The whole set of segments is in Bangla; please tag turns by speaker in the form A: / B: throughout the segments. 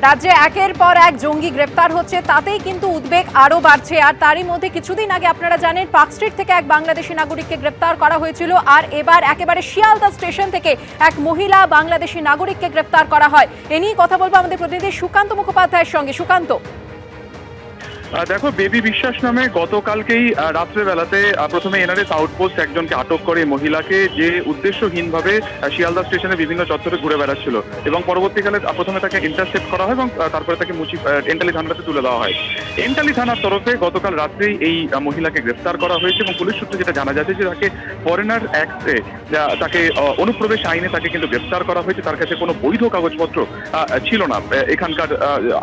A: রাজ্যে একের পর এক জঙ্গি গ্রেফতার হচ্ছে, তাতেই কিন্তু উদ্বেগ আরো বাড়ছে। আর তারই মধ্যে কিছুদিন আগে আপনারা জানেন পার্ক স্ট্রিট থেকে এক বাংলাদেশি নাগরিককে গ্রেফতার করা হয়েছিল, আর এবার একেবারে শিয়ালদা স্টেশন থেকে এক মহিলা বাংলাদেশি নাগরিককে গ্রেফতার করা হয়। এ নিয়ে কথা বলবো আমাদের প্রতিনিধি সুকান্ত মুখোপাধ্যায়ের সঙ্গে। সুকান্ত,
B: দেখো, বেবি বিশ্বাস নামে গতকালকেই রাত্রেবেলাতে প্রথমে এনআরএস আউটপোস্ট একজনকে আটক করে, মহিলাকে, যে উদ্দেশ্যহীনভাবে শিয়ালদা স্টেশনে বিভিন্ন চত্বরে ঘুরে বেড়াচ্ছিল, এবং পরবর্তীকালে প্রথমে তাকে ইন্টারসেপ্ট করা হয় এবং তারপরে তাকে এন্টালি থানাতে তুলে দেওয়া হয়। এন্টালি থানার তরফে গতকাল রাত্রেই এই মহিলাকে গ্রেফতার করা হয়েছে এবং পুলিশ সূত্রে যেটা জানা যাচ্ছে যে তাকে ফরেনার অ্যাক্টে, তাকে অনুপ্রবেশ আইনে তাকে কিন্তু গ্রেফতার করা হয়েছে। তার কাছে কোনো বৈধ কাগজপত্র ছিল না এখানকার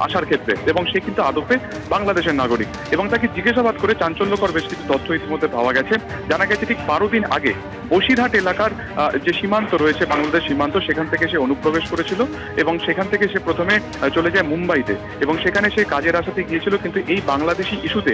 B: আসার ক্ষেত্রে, এবং সে কিন্তু আদপে বাংলাদেশের নাগরিক। এবং তাকে জিজ্ঞাসাবাদ করে চাঞ্চল্যকর বেশ কিছু তথ্য ইতিমধ্যে পাওয়া গেছে। জানা গেছে ঠিক 12 দিন আগে বসিরহাট এলাকার যে সীমান্ত রয়েছে, বাংলাদেশ সীমান্ত, সেখান থেকে সে অনুপ্রবেশ করেছিল এবং সেখান থেকে সে প্রথমে চলে যায় মুম্বাইতে, এবং সেখানে সে কাজের আশাতে গিয়েছিল। কিন্তু এই বাংলাদেশি ইস্যুতে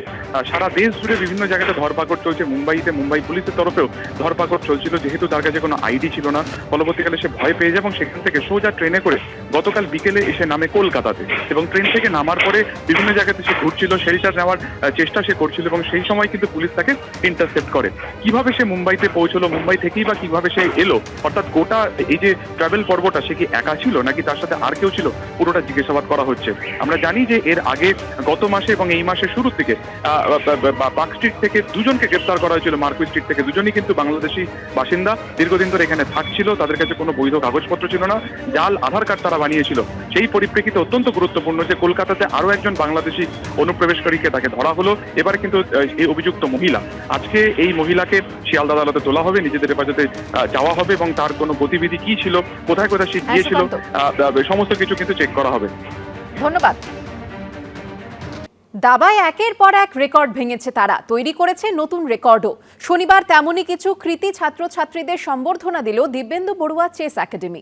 B: সারা দেশ জুড়ে বিভিন্ন জায়গাতে ধরপাকড় চলছে। মুম্বাইতে মুম্বাই পুলিশের তরফেও ধরপাকড় চলছিল, যেহেতু তার কাছে কোনো আইডি ছিল না। পরবর্তীকালে সে ভয় পেয়ে যায় এবং সেখান থেকে সোজা ট্রেনে করে গতকাল বিকেলে এসে নামে কলকাতাতে, এবং ট্রেন থেকে নামার পরে বিভিন্ন জায়গাতে সে ঘুরছিল, শেল্টার নেওয়ার চেষ্টা সে করছিল, এবং সেই সময় কিন্তু পুলিশ তাকে ইন্টারসেপ্ট করে। কিভাবে সে মুম্বাইতে পৌঁছলো, মুম্বাই থেকেই বা কিভাবে সে এলো, অর্থাৎ গোটা এই যে ট্রাভেল পর্বটা, সে কি একা ছিল নাকি তার সাথে আর কেউ ছিল, পুরোটা জিজ্ঞাসাবাদ করা হচ্ছে। আমরা জানি যে এর আগে গত মাসে এবং এই মাসের শুরুর দিকে পার্ক স্ট্রিট থেকে দুজনকে গ্রেফতার করা হয়েছিল, মার্কুই স্ট্রিট থেকে। দুজনই কিন্তু বাংলাদেশি বাসিন্দা, দীর্ঘদিন ধরে এখানে থাকছিল, তাদের কাছে কোনো বৈধ কাগজপত্র ছিল না, জাল আধার কার্ড তারা বানিয়েছিল। সেই পরিপ্রেক্ষিতে অত্যন্ত গুরুত্বপূর্ণ যে কলকাতাতে আরো একজন বাংলাদেশি অনুপ্রবেশকারীকে তাকে ধরা হলো। এবার কিন্তু এই অভিযুক্ত মহিলা, আজকে এই মহিলাকে শিয়ালদা আদালতে তোলা হবে, নিজেদের হেফাজতে যাওয়া হবে, এবং তার কোনো গতিবিধি কি ছিল, কোথায় কোথায় সে গিয়েছিল, সমস্ত কিছু কিন্তু চেক করা হবে।
A: ধন্যবাদ। দাবায় একের পর এক রেকর্ড ভেঙেছে তারা, তৈরি করেছে নতুন রেকর্ডও। শনিবার তেমনই কিছু কৃতী ছাত্রছাত্রীদের সম্বর্ধনা দিল দিব্যেন্দু বড়ুয়া চেস একাডেমি।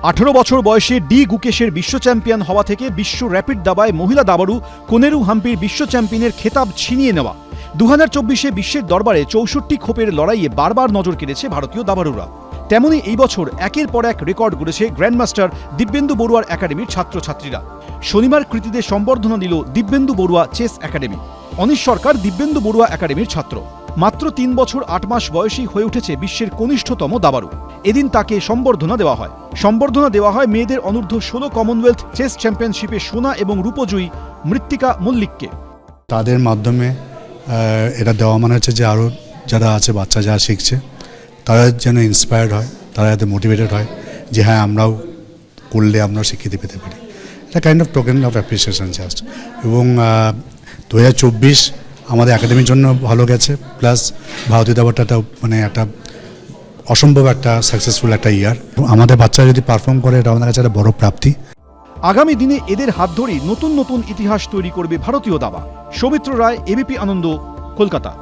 C: 18 বছর বয়সে ডি গুকেশের বিশ্ব চ্যাম্পিয়ন হওয়া থেকে বিশ্ব র্যাপিড দাবায় মহিলা দাবাড়ু কোনেরু হাম্পির বিশ্ব চ্যাম্পিয়নের খেতাব ছিনিয়ে নেওয়া, 2024-এ বিশ্বের দরবারে 64 খোপের লড়াইয়ে বারবার নজর কেড়েছে ভারতীয় দাবাড়ুরা। তেমনি এই বছর একের পর এক রেকর্ড গড়েছে গ্র্যান্ডমাস্টার দিব্যেন্দু বড়ুয়ার একাডেমির ছাত্রছাত্রীরা। শনিবার কৃতীদের সম্বর্ধনা দিল দিব্যেন্দু বড়ুয়া চেস একাডেমি। অনিশ সরকার দিব্যেন্দু বড়ুয়া একাডেমির ছাত্র। মাত্র 3 বছর 8 মাস বয়সী হয়ে উঠেছে বিশ্বের কনিষ্ঠতম দাবাড়ু। এদিন তাকে সম্বর্ধনা দেওয়া হয়। সম্বর্ধনা দেওয়া হয় মেয়েদের অনূর্ধ্ব 16 কমনওয়েলথ চেস চ্যাম্পিয়নশিপে সোনা এবং রূপজয়ী মৃত্তিকা মল্লিককে।
D: তাদের মাধ্যমে এটা দেওয়া মানে হচ্ছে যে আরও যারা আছে, বাচ্চা যারা শিখছে, তারা যেন ইন্সপায়ার্ড হয়, তারা যাতে মোটিভেটেড হয় যে হ্যাঁ আমরাও করলে আমরাও স্বীকৃতি পেতে পারি। এটা kind of token of appreciation just. এবং 2024 আমাদের একাডেমির জন্য ভালো গেছে, প্লাস ভারতীয় দাবাটা মানে একটা অসম্ভব একটা সাকসেসফুল একটা ইয়ার। আমাদের বাচ্চারা যদি পারফর্ম করে, এটা আমাদের কাছে একটা বড় প্রাপ্তি।
C: আগামী দিনে এদের হাত ধরেই নতুন নতুন ইতিহাস তৈরি করবে ভারতীয় দাবা। সৌমিত্র রায়, এবিপি আনন্দ, কলকাতা।